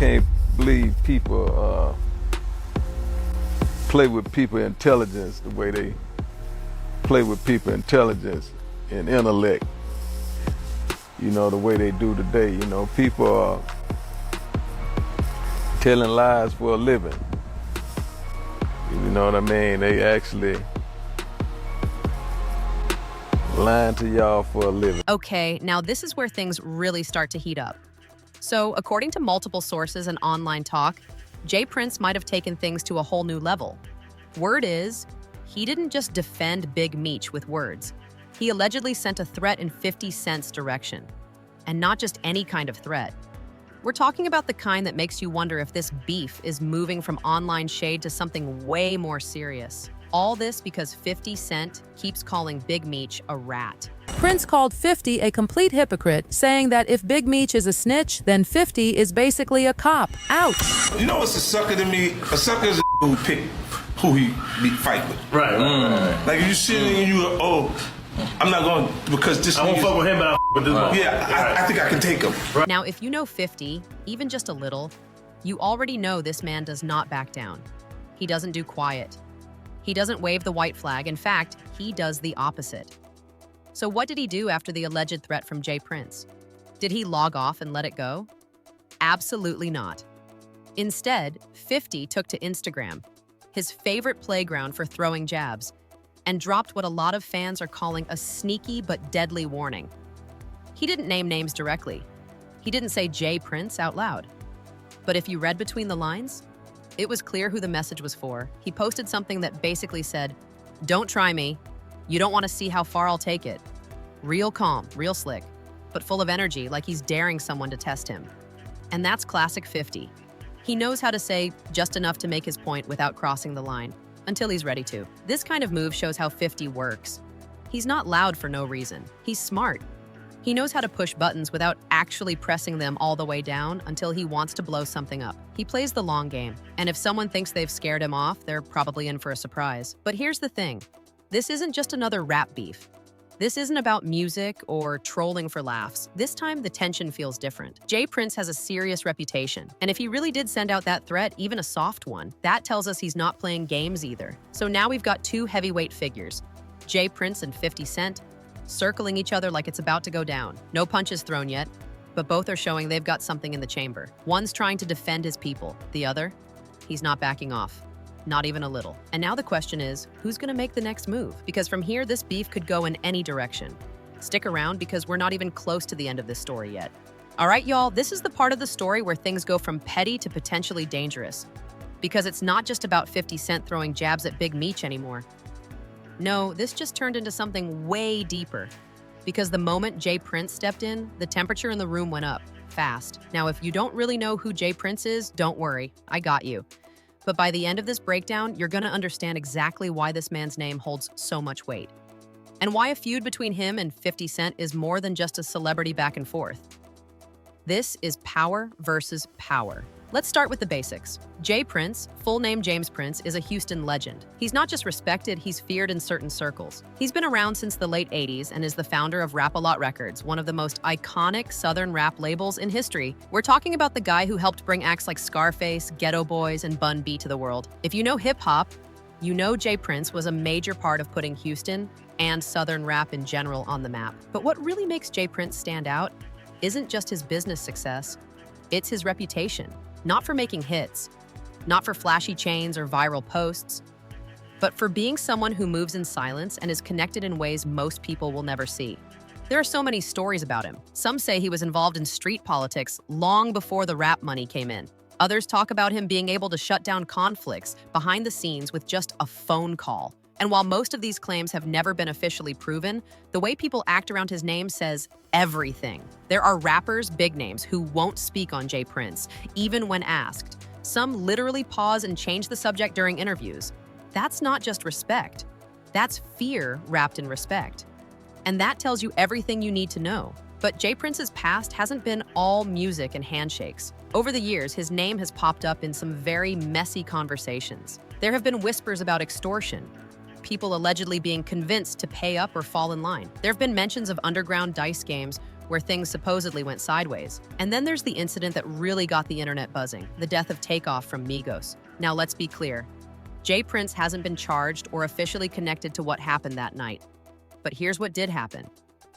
can't believe people play with people's intelligence the way they play with people's intelligence and intellect, you know, the way they do today. You know, people are telling lies for a living. You know what I mean? They actually lying to y'all for a living. Okay, now this is where things really start to heat up. So, according to multiple sources and online talk, Jay Prince might have taken things to a whole new level. Word is, he didn't just defend Big Meech with words. He allegedly sent a threat in 50 Cent's direction. And not just any kind of threat. We're talking about the kind that makes you wonder if this beef is moving from online shade to something way more serious. All this because 50 Cent keeps calling Big Meech a rat. Prince called 50 a complete hypocrite, saying that if Big Meech is a snitch, then 50 is basically a cop. Ouch. You know what's a sucker to me? A sucker is a who pick who he fight with. Right. Like if you sitting and you, I'm not going because this. I won't fuck with him, but I'll with this one. Yeah, I think I can take him. Right. Now, if you know 50, even just a little, you already know this man does not back down. He doesn't do quiet. He doesn't wave the white flag. In fact, he does the opposite. So what did he do after the alleged threat from Jay Prince? Did he log off and let it go? Absolutely not. Instead, 50 took to Instagram, his favorite playground for throwing jabs, and dropped what a lot of fans are calling a sneaky but deadly warning. He didn't name names directly. He didn't say Jay Prince out loud. But if you read between the lines, it was clear who the message was for. He posted something that basically said, "Don't try me. You don't want to see how far I'll take it." Real calm, real slick, but full of energy, like he's daring someone to test him. And that's classic 50. He knows how to say just enough to make his point without crossing the line, until he's ready to. This kind of move shows how 50 works. He's not loud for no reason. He's smart. He knows how to push buttons without actually pressing them all the way down until he wants to blow something up. He plays the long game, and if someone thinks they've scared him off, they're probably in for a surprise. But here's the thing. This isn't just another rap beef. This isn't about music or trolling for laughs. This time, the tension feels different. Jay Prince has a serious reputation, and if he really did send out that threat, even a soft one, that tells us he's not playing games either. So now we've got two heavyweight figures, Jay Prince and 50 Cent, circling each other like it's about to go down. No punches thrown yet, but both are showing they've got something in the chamber. One's trying to defend his people. The other, he's not backing off. Not even a little. And now the question is, who's gonna make the next move? Because from here, this beef could go in any direction. Stick around because we're not even close to the end of this story yet. All right, y'all, this is the part of the story where things go from petty to potentially dangerous. Because it's not just about 50 Cent throwing jabs at Big Meech anymore. No, this just turned into something way deeper. Because the moment Jay Prince stepped in, the temperature in the room went up, fast. Now, if you don't really know who Jay Prince is, don't worry, I got you. But by the end of this breakdown, you're gonna understand exactly why this man's name holds so much weight. And why a feud between him and 50 Cent is more than just a celebrity back and forth. This is power versus power. Let's start with the basics. Jay Prince, full name James Prince, is a Houston legend. He's not just respected, he's feared in certain circles. He's been around since the late 80s and is the founder of Rap-A-Lot Records, one of the most iconic Southern rap labels in history. We're talking about the guy who helped bring acts like Scarface, Ghetto Boys, and Bun B to the world. If you know hip-hop, you know Jay Prince was a major part of putting Houston and Southern rap in general on the map. But what really makes Jay Prince stand out isn't just his business success, it's his reputation. Not for making hits, not for flashy chains or viral posts, but for being someone who moves in silence and is connected in ways most people will never see. There are so many stories about him. Some say he was involved in street politics long before the rap money came in. Others talk about him being able to shut down conflicts behind the scenes with just a phone call. And while most of these claims have never been officially proven, the way people act around his name says everything. There are rappers, big names, who won't speak on Jay Prince, even when asked. Some literally pause and change the subject during interviews. That's not just respect. That's fear wrapped in respect. And that tells you everything you need to know. But Jay Prince's past hasn't been all music and handshakes. Over the years, his name has popped up in some very messy conversations. There have been whispers about extortion, people allegedly being convinced to pay up or fall in line. There have been mentions of underground dice games where things supposedly went sideways. And then there's the incident that really got the internet buzzing, the death of Takeoff from Migos. Now let's be clear, Jay Prince hasn't been charged or officially connected to what happened that night. But here's what did happen.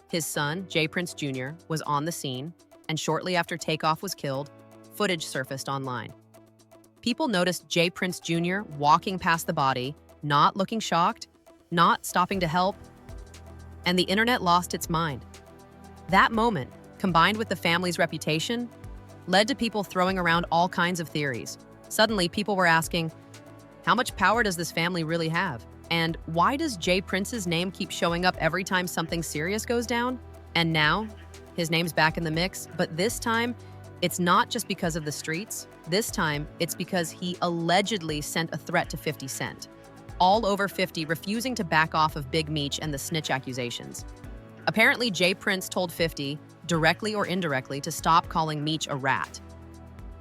His son, Jay Prince Jr., was on the scene, and shortly after Takeoff was killed, footage surfaced online. People noticed Jay Prince Jr. walking past the body, not looking shocked, not stopping to help, and the internet lost its mind. That moment, combined with the family's reputation, led to people throwing around all kinds of theories. Suddenly, people were asking, how much power does this family really have? And why does Jay Prince's name keep showing up every time something serious goes down? And now, his name's back in the mix, but this time, it's not just because of the streets. This time, it's because he allegedly sent a threat to 50 Cent. All over 50 refusing to back off of Big Meech and the snitch accusations. Apparently, Jay Prince told 50, directly or indirectly, to stop calling Meech a rat.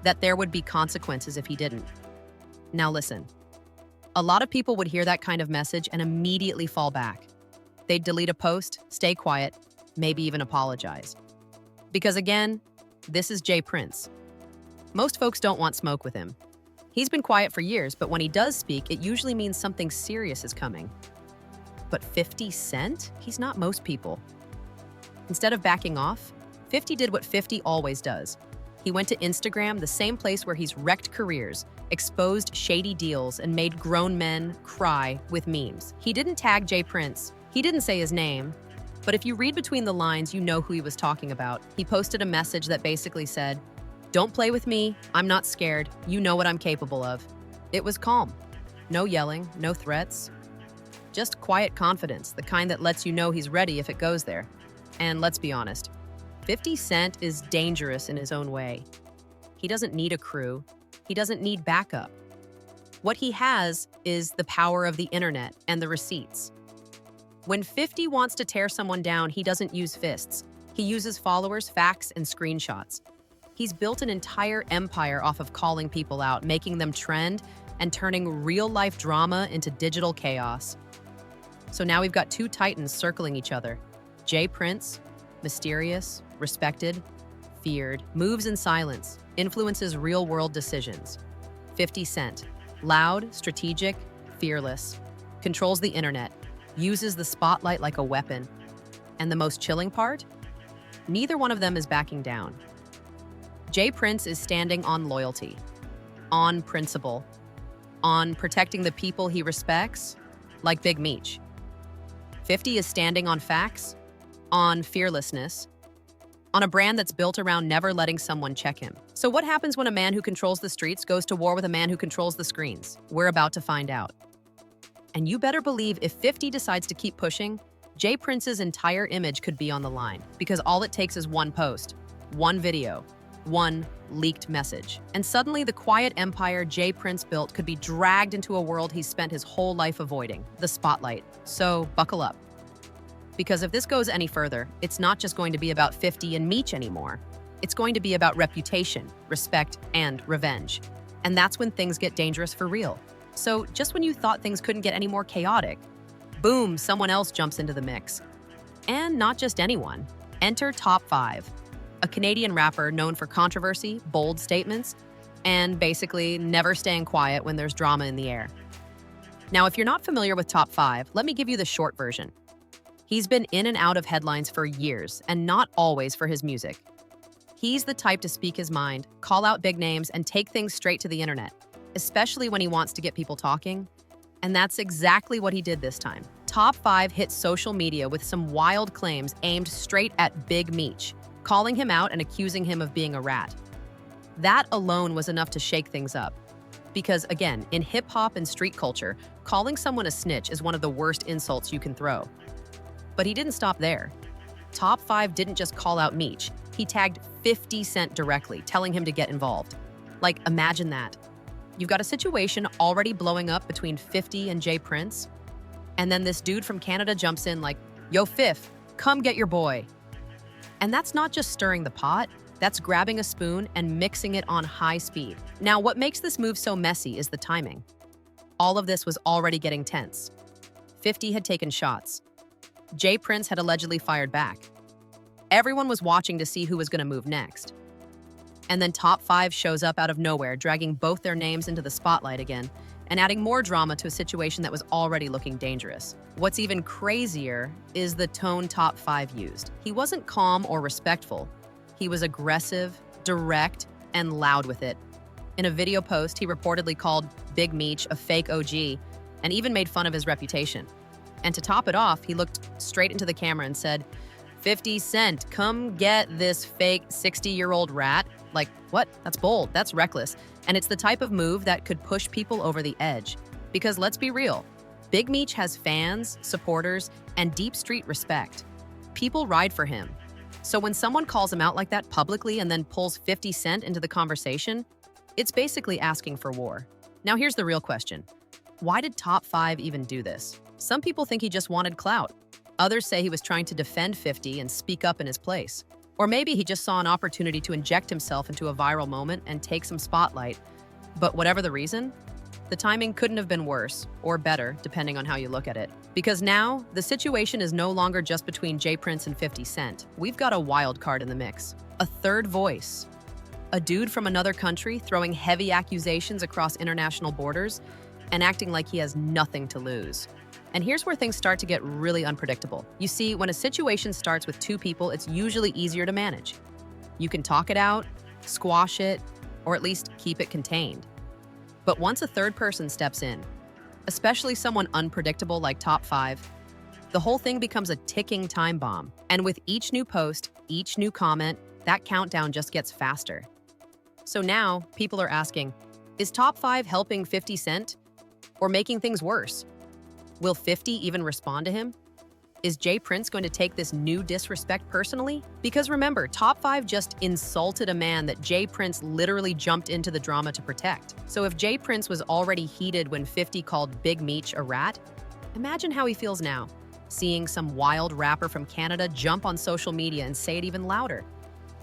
That there would be consequences if he didn't. Now listen. A lot of people would hear that kind of message and immediately fall back. They'd delete a post, stay quiet, maybe even apologize. Because again, this is Jay Prince. Most folks don't want smoke with him. He's been quiet for years, but when he does speak, it usually means something serious is coming. But 50 Cent? He's not most people. Instead of backing off, 50 did what 50 always does. He went to Instagram, the same place where he's wrecked careers, exposed shady deals, and made grown men cry with memes. He didn't tag Jay Prince. He didn't say his name. But if you read between the lines, you know who he was talking about. He posted a message that basically said, "Don't play with me. I'm not scared. You know what I'm capable of." It was calm. No yelling, no threats. Just quiet confidence, the kind that lets you know he's ready if it goes there. And let's be honest, 50 Cent is dangerous in his own way. He doesn't need a crew. He doesn't need backup. What he has is the power of the internet and the receipts. When 50 wants to tear someone down, he doesn't use fists. He uses followers, facts, and screenshots. He's built an entire empire off of calling people out, making them trend, and turning real-life drama into digital chaos. So now we've got two titans circling each other. Jay Prince, mysterious, respected, feared, moves in silence, influences real-world decisions. 50 Cent, loud, strategic, fearless, controls the internet, uses the spotlight like a weapon. And the most chilling part? Neither one of them is backing down. Jay Prince is standing on loyalty, on principle, on protecting the people he respects, like Big Meech. 50 is standing on facts, on fearlessness, on a brand that's built around never letting someone check him. So what happens when a man who controls the streets goes to war with a man who controls the screens? We're about to find out. And you better believe if 50 decides to keep pushing, Jay Prince's entire image could be on the line, because all it takes is one post, one video, one leaked message. And suddenly the quiet empire Jay Prince built could be dragged into a world he's spent his whole life avoiding, the spotlight. So buckle up. Because if this goes any further, it's not just going to be about 50 and Meech anymore. It's going to be about reputation, respect, and revenge. And that's when things get dangerous for real. So just when you thought things couldn't get any more chaotic, boom, someone else jumps into the mix. And not just anyone. Enter Top 5, a Canadian rapper known for controversy, bold statements, and basically never staying quiet when there's drama in the air. Now, if you're not familiar with Top 5, let me give you the short version. He's been in and out of headlines for years, and not always for his music. He's the type to speak his mind, call out big names, and take things straight to the internet, especially when he wants to get people talking. And that's exactly what he did this time. Top 5 hit social media with some wild claims aimed straight at Big Meech, calling him out and accusing him of being a rat. That alone was enough to shake things up. Because again, in hip-hop and street culture, calling someone a snitch is one of the worst insults you can throw. But he didn't stop there. Top 5 didn't just call out Meech. He tagged 50 Cent directly, telling him to get involved. Like, imagine that. You've got a situation already blowing up between 50 and Jay Prince, and then this dude from Canada jumps in like, "Yo, Fif, come get your boy." And that's not just stirring the pot, that's grabbing a spoon and mixing it on high speed. Now, what makes this move so messy is the timing. All of this was already getting tense. 50 had taken shots. Jay Prince had allegedly fired back. Everyone was watching to see who was going to move next. And then Top 5 shows up out of nowhere, dragging both their names into the spotlight again and adding more drama to a situation that was already looking dangerous. What's even crazier is the tone Top 5 used. He wasn't calm or respectful. He was aggressive, direct, and loud with it. In a video post, he reportedly called Big Meech a fake OG and even made fun of his reputation. And to top it off, he looked straight into the camera and said, 50 Cent, come get this fake 60-year-old rat. Like, what? That's bold. That's reckless. And it's the type of move that could push people over the edge. Because let's be real, Big Meech has fans, supporters, and deep street respect. People ride for him. So when someone calls him out like that publicly and then pulls 50 Cent into the conversation, it's basically asking for war. Now here's the real question. Why did Top 5 even do this? Some people think he just wanted clout. Others say he was trying to defend 50 and speak up in his place. Or maybe he just saw an opportunity to inject himself into a viral moment and take some spotlight. But whatever the reason, the timing couldn't have been worse or better, depending on how you look at it. Because now, the situation is no longer just between J. Prince and 50 Cent. We've got a wild card in the mix. A third voice. A dude from another country throwing heavy accusations across international borders and acting like he has nothing to lose. And here's where things start to get really unpredictable. You see, when a situation starts with two people, it's usually easier to manage. You can talk it out, squash it, or at least keep it contained. But once a third person steps in, especially someone unpredictable like Top 5, the whole thing becomes a ticking time bomb. And with each new post, each new comment, that countdown just gets faster. So now, people are asking, is Top 5 helping 50 Cent or making things worse? Will 50 even respond to him? Is J. Prince going to take this new disrespect personally? Because remember, Top 5 just insulted a man that J. Prince literally jumped into the drama to protect. So if J. Prince was already heated when 50 called Big Meech a rat, imagine how he feels now, seeing some wild rapper from Canada jump on social media and say it even louder.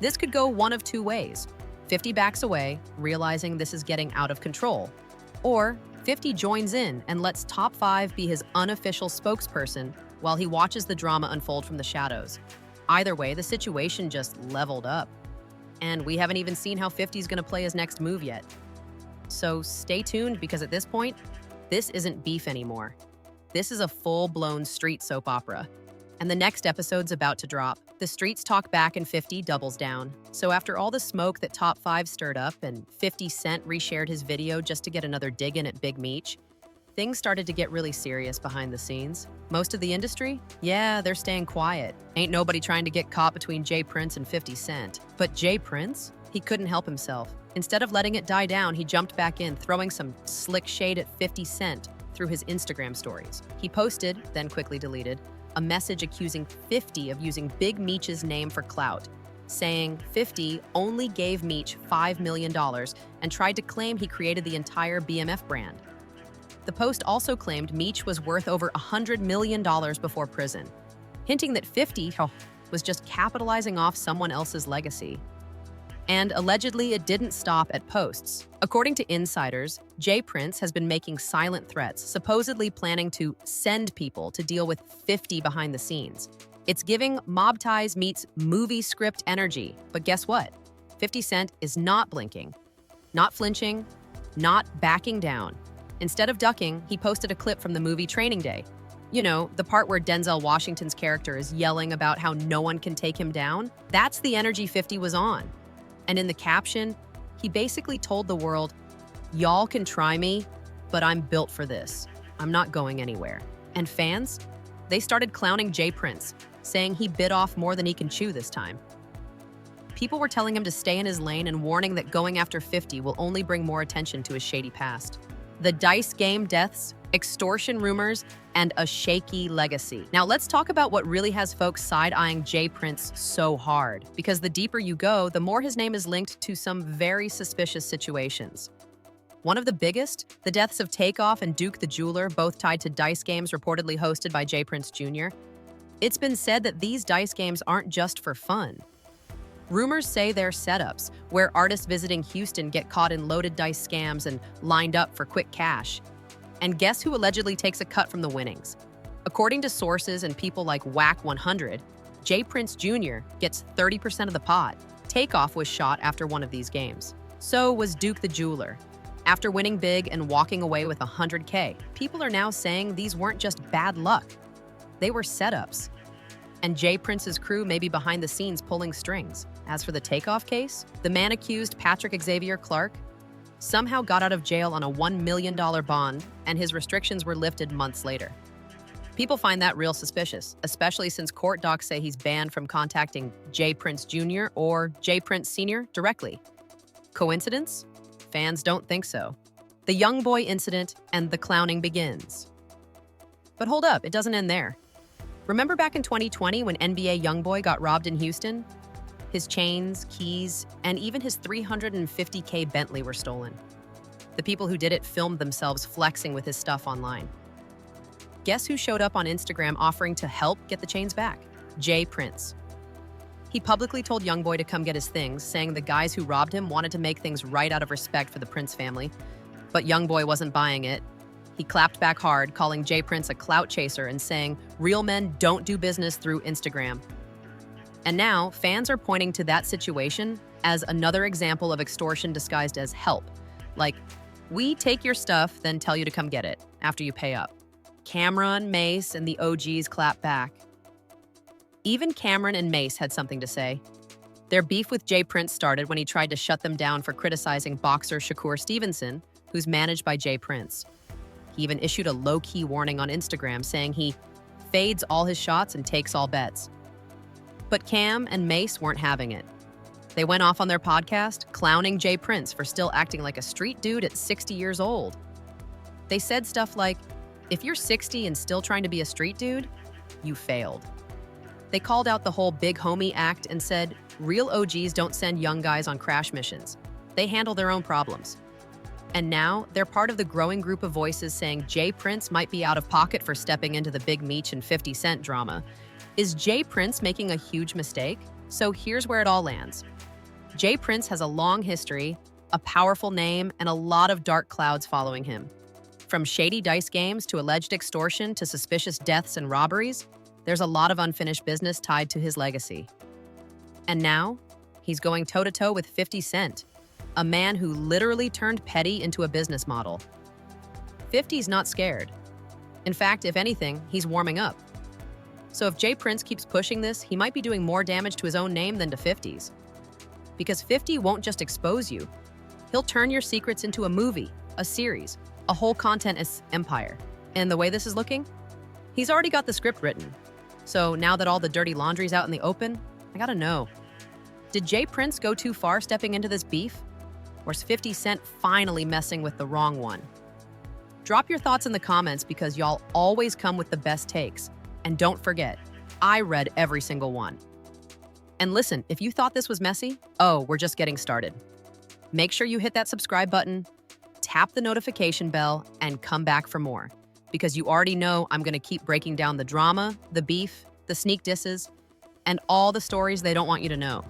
This could go one of two ways. 50 backs away, realizing this is getting out of control. Or 50 joins in and lets Top 5 be his unofficial spokesperson while he watches the drama unfold from the shadows. Either way, the situation just leveled up. And we haven't even seen how 50's gonna play his next move yet. So stay tuned, because at this point, this isn't beef anymore. This is a full-blown street soap opera. And the next episode's about to drop. The streets talk back and 50 doubles down. So after all the smoke that Top 5 stirred up and 50 Cent reshared his video just to get another dig in at Big Meech, things started to get really serious behind the scenes. Most of the industry? Yeah, they're staying quiet. Ain't nobody trying to get caught between J. Prince and 50 Cent. But J. Prince? He couldn't help himself. Instead of letting it die down, he jumped back in, throwing some slick shade at 50 Cent through his Instagram stories. He posted, then quickly deleted, a message accusing 50 of using Big Meech's name for clout, saying 50 only gave Meech $5 million and tried to claim he created the entire BMF brand. The post also claimed Meech was worth over $100 million before prison, hinting that 50 was just capitalizing off someone else's legacy. And allegedly, it didn't stop at posts. According to insiders, J. Prince has been making silent threats, supposedly planning to send people to deal with 50 behind the scenes. It's giving Mob Ties meets movie script energy. But guess what? 50 Cent is not blinking, not flinching, not backing down. Instead of ducking, he posted a clip from the movie Training Day. You know, the part where Denzel Washington's character is yelling about how no one can take him down. That's the energy 50 was on. And in the caption, he basically told the world, y'all can try me, but I'm built for this. I'm not going anywhere. And fans, they started clowning J. Prince, saying he bit off more than he can chew this time. People were telling him to stay in his lane and warning that going after 50 will only bring more attention to his shady past. The dice game deaths, extortion rumors, and a shaky legacy. Now let's talk about what really has folks side-eyeing J. Prince so hard, because the deeper you go, the more his name is linked to some very suspicious situations. One of the biggest, the deaths of Takeoff and Duke the Jeweler, both tied to dice games reportedly hosted by J. Prince Jr. It's been said that these dice games aren't just for fun. Rumors say they're setups, where artists visiting Houston get caught in loaded dice scams and lined up for quick cash. And guess who allegedly takes a cut from the winnings? According to sources and people like Whack 100, J. Prince Jr. gets 30% of the pot. Takeoff was shot after one of these games. So was Duke the Jeweler. After winning big and walking away with $100K, people are now saying these weren't just bad luck. They were setups. And J. Prince's crew may be behind the scenes pulling strings. As for the Takeoff case, the man accused, Patrick Xavier Clark, somehow got out of jail on a $1 million bond, and his restrictions were lifted months later. People find that real suspicious, especially since court docs say he's banned from contacting J. Prince Jr. or J. Prince Sr. directly. Coincidence? Fans don't think so. The young boy incident and the clowning begins. But hold up, it doesn't end there. Remember back in 2020 when NBA YoungBoy got robbed in Houston? His chains, keys, and even his $350K Bentley were stolen. The people who did it filmed themselves flexing with his stuff online. Guess who showed up on Instagram offering to help get the chains back? J. Prince. He publicly told YoungBoy to come get his things, saying the guys who robbed him wanted to make things right out of respect for the Prince family. But YoungBoy wasn't buying it. He clapped back hard, calling J. Prince a clout chaser and saying, "Real men don't do business through Instagram." And now, fans are pointing to that situation as another example of extortion disguised as help. Like, we take your stuff, then tell you to come get it after you pay up. Cameron, Mace, and the OGs clap back. Even Cameron and Mace had something to say. Their beef with J. Prince started when he tried to shut them down for criticizing boxer Shakur Stevenson, who's managed by J. Prince. He even issued a low-key warning on Instagram saying he fades all his shots and takes all bets. But Cam and Mace weren't having it. They went off on their podcast, clowning J. Prince for still acting like a street dude at 60 years old. They said stuff like, "If you're 60 and still trying to be a street dude, you failed." They called out the whole big homie act and said, real OGs don't send young guys on crash missions. They handle their own problems. And now, they're part of the growing group of voices saying J. Prince might be out of pocket for stepping into the Big Meech and 50 Cent drama. Is J. Prince making a huge mistake? So here's where it all lands. J. Prince has a long history, a powerful name, and a lot of dark clouds following him. From shady dice games to alleged extortion to suspicious deaths and robberies, there's a lot of unfinished business tied to his legacy. And now, he's going toe-to-toe with 50 Cent, a man who literally turned petty into a business model. 50's not scared. In fact, if anything, he's warming up. So if J. Prince keeps pushing this, he might be doing more damage to his own name than to 50's. Because 50 won't just expose you. He'll turn your secrets into a movie, a series, a whole content empire. And the way this is looking, he's already got the script written. So now that all the dirty laundry's out in the open, I gotta know. Did J. Prince go too far stepping into this beef? Or is 50 Cent finally messing with the wrong one? Drop your thoughts in the comments because y'all always come with the best takes. And don't forget, I read every single one. And listen, if you thought this was messy, we're just getting started. Make sure you hit that subscribe button, tap the notification bell, and come back for more. Because you already know I'm gonna keep breaking down the drama, the beef, the sneak disses, and all the stories they don't want you to know.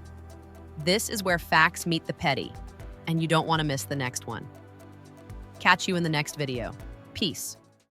This is where facts meet the petty, and you don't wanna miss the next one. Catch you in the next video. Peace.